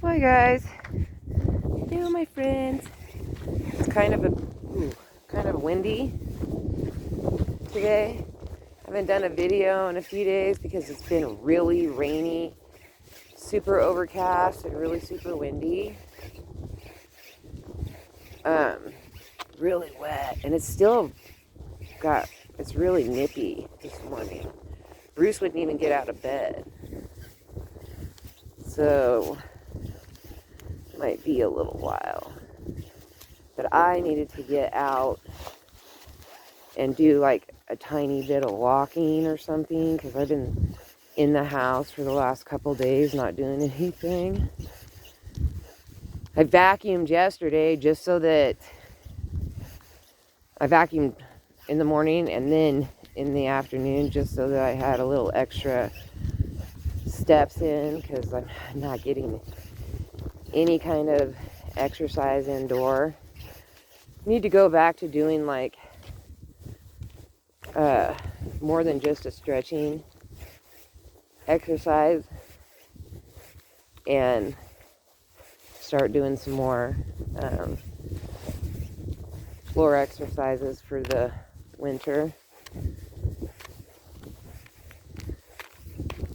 Hi guys, hello my friends. It's kind of windy today. I haven't done a video in a few days because it's been really rainy, super overcast, and really super windy. Really wet, and it's really nippy this morning. Bruce wouldn't even get out of bed, so might be a little while. But I needed to get out and do like a tiny bit of walking or something because I've been in the house for the last couple days not doing anything. I vacuumed yesterday just so that I vacuumed in the morning and then in the afternoon just so that I had a little extra steps in because I'm not getting any kind of exercise indoor. Need to go back to doing like more than just a stretching exercise and start doing some more floor exercises for the winter.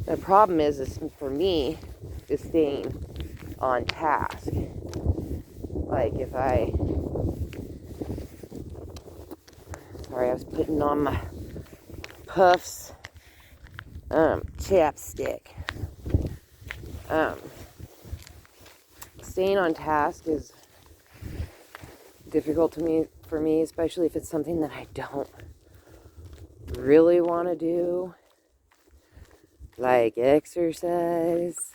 The problem is for me is staying on task. Like if I was putting on my Puffs chapstick. Staying on task is difficult for me, especially if it's something that I don't really want to do, like exercise.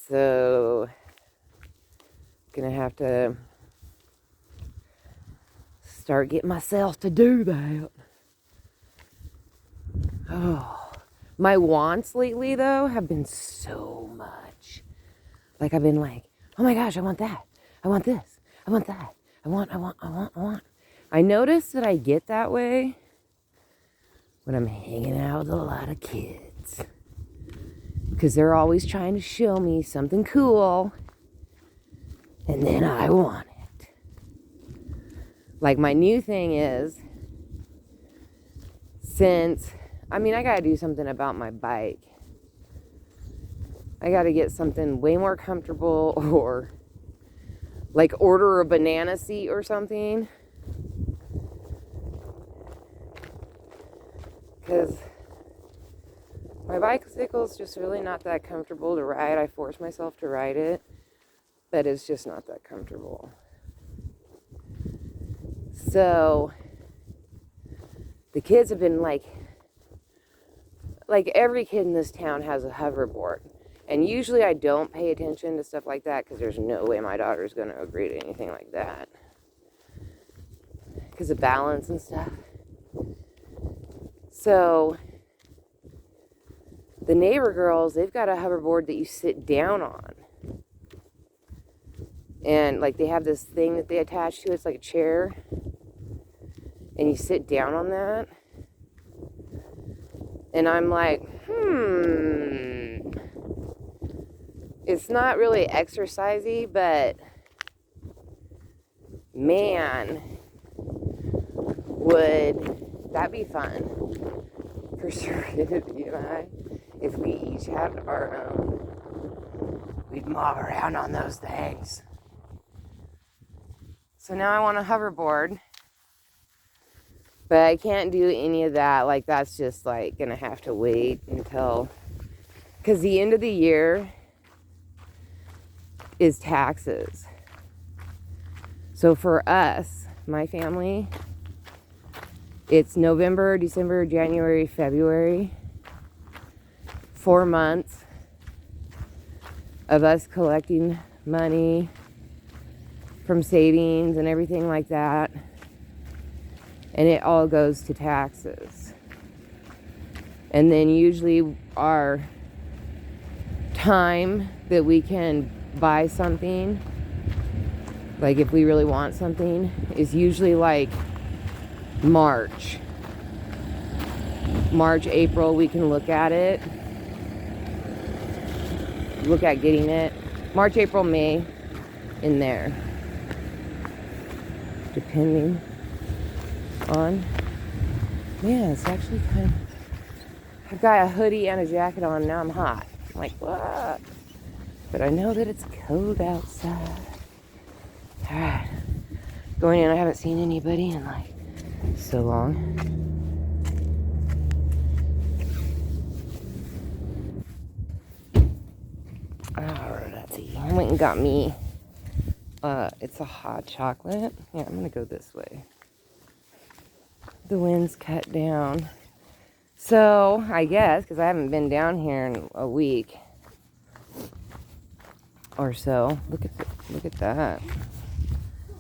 So, gonna have to start getting myself to do that. Oh, my wants lately though have been so much. Like I've been like, oh my gosh, I want that. I want this. I want that. I want. I notice that I get that way when I'm hanging out with a lot of kids. Because they're always trying to show me something cool. And then I want it. Like my new thing is, I gotta do something about my bike. I gotta get something way more comfortable or like order a banana seat or something. Because my bicycle is just really not that comfortable to ride. I force myself to ride it, but it's just not that comfortable. So the kids have been like every kid in this town has a hoverboard. And usually I don't pay attention to stuff like that because there's no way my daughter's going to agree to anything like that. Because of balance and stuff. So the neighbor girls, they've got a hoverboard that you sit down on. And like they have this thing that they attach to. It's like a chair. And you sit down on that. And I'm like, it's not really exercisey, but man, would that be fun for sure. You and I, if we each had our own, we'd mob around on those things. So now I want a hoverboard, but I can't do any of that. Like that's just like gonna have to wait until, because the end of the year is taxes. So for us, my family, it's November, December, January, February. 4 months of us collecting money from savings and everything like that. And it all goes to taxes. And then usually our time that we can buy something, like if we really want something, is usually like March, April, we can look at it. look at getting it. March, April, May, in there. Depending on, man, it's actually kind of, I've got a hoodie and a jacket on, now I'm hot. I'm like, what? But I know that it's cold outside. All right, going in. I haven't seen anybody in like so long. Alright, let's see. I went and got me, it's a hot chocolate. Yeah, I'm gonna go this way. The wind's cut down. So, I guess, because I haven't been down here in a week or so. Look at that.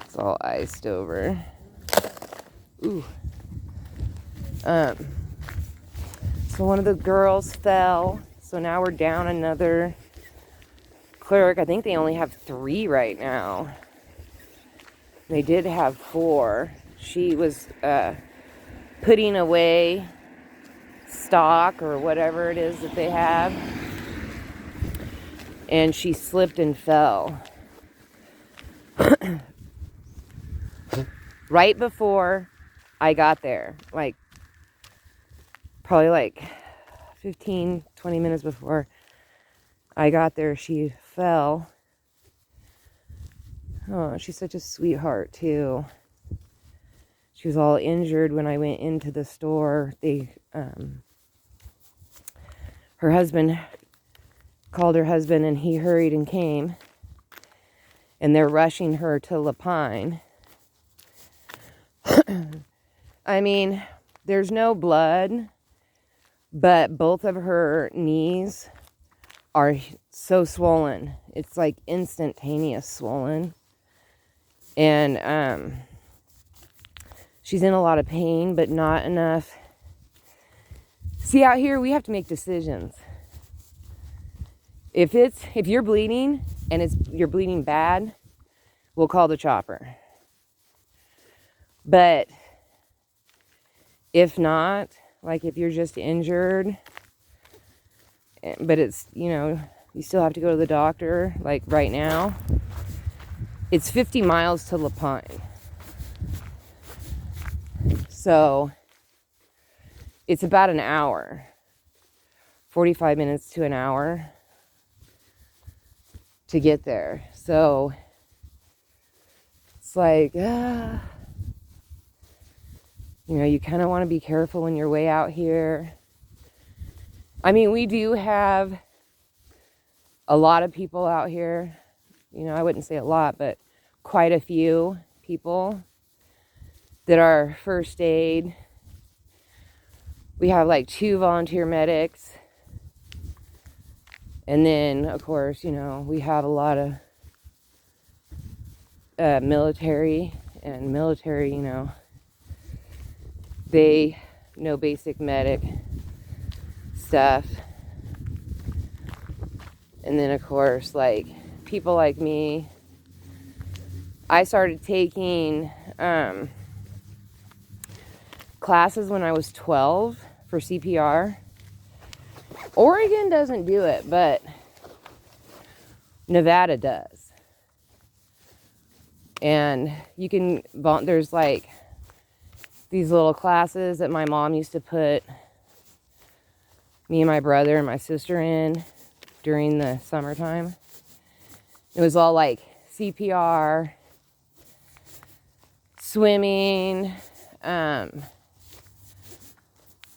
It's all iced over. Ooh. So one of the girls fell. So now we're down another clerk. I think they only have 3 right now. They did have 4. She was putting away stock or whatever it is that they have, and she slipped and fell right before I got there, like probably like 15-20 minutes before I got there. She fell. Oh, she's such a sweetheart too. She was all injured when I went into the store. Her husband called her husband, and he hurried and came. And they're rushing her to La Pine. I mean, there's no blood, but both of her knees are so swollen. It's like instantaneous swollen. And she's in a lot of pain, but not enough. See, out here, we have to make decisions. If you're bleeding and you're bleeding bad, we'll call the chopper. But if not, like if you're just injured, but it's, you still have to go to the doctor, like right now, it's 50 miles to La Pine. So it's about an hour, 45 minutes to an hour to get there. So it's like, you kind of want to be careful when you're way out here. I mean, we do have a lot of people out here. I wouldn't say a lot, but quite a few people that are first aid. We have like 2 volunteer medics. And then, of course, we have a lot of military. And military, they know basic medic stuff. And then, of course, like people like me, I started taking classes when I was 12 for CPR. Oregon doesn't do it, but Nevada does. And there's like these little classes that my mom used to put me and my brother and my sister in during the summertime. It was all like CPR, swimming,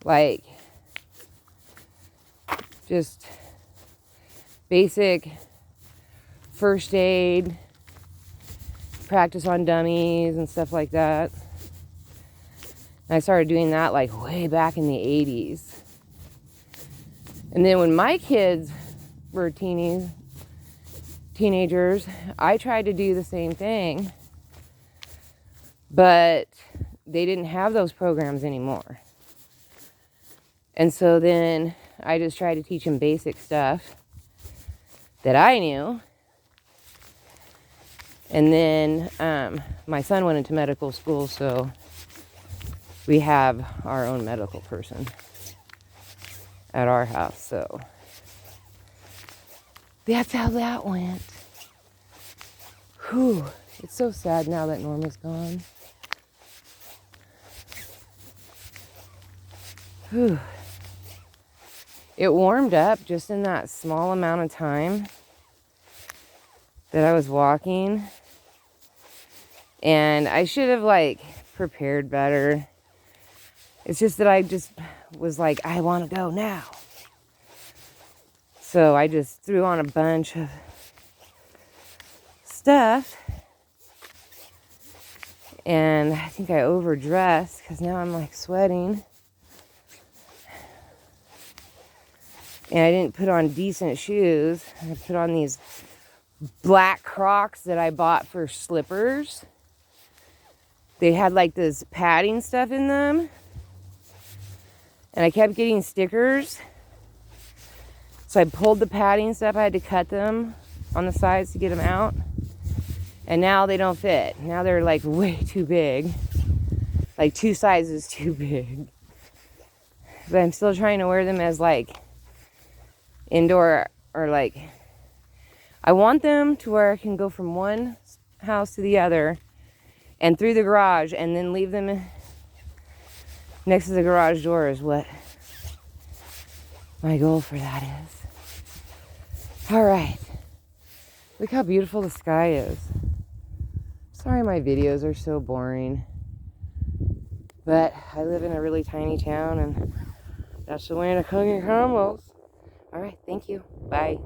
like just basic first aid, practice on dummies and stuff like that. And I started doing that like way back in the 80s. And then when my kids were teenagers, I tried to do the same thing, but they didn't have those programs anymore. And so then I just tried to teach them basic stuff that I knew. And then my son went into medical school, so we have our own medical person at our house. So That's how that went. Whew. It's so sad now that Norma's gone. Whew. It warmed up just in that small amount of time that I was walking. And I should have like prepared better. It's just that I just was like, I want to go now. So I just threw on a bunch of stuff. And I think I overdressed because now I'm like sweating. And I didn't put on decent shoes. I put on these black Crocs that I bought for slippers. They had like this padding stuff in them. And I kept getting stickers. So I pulled the padding stuff. I had to cut them on the sides to get them out. And now they don't fit. Now they're like way too big. Like 2 sizes too big. But I'm still trying to wear them as like indoor or like... I want them to where I can go from one house to the other and through the garage and then leave them next to the garage door is what my goal for that is. All right. Look how beautiful the sky is. Sorry my videos are so boring. But I live in a really tiny town and that's the way to cook your combos. All right. Thank you. Bye.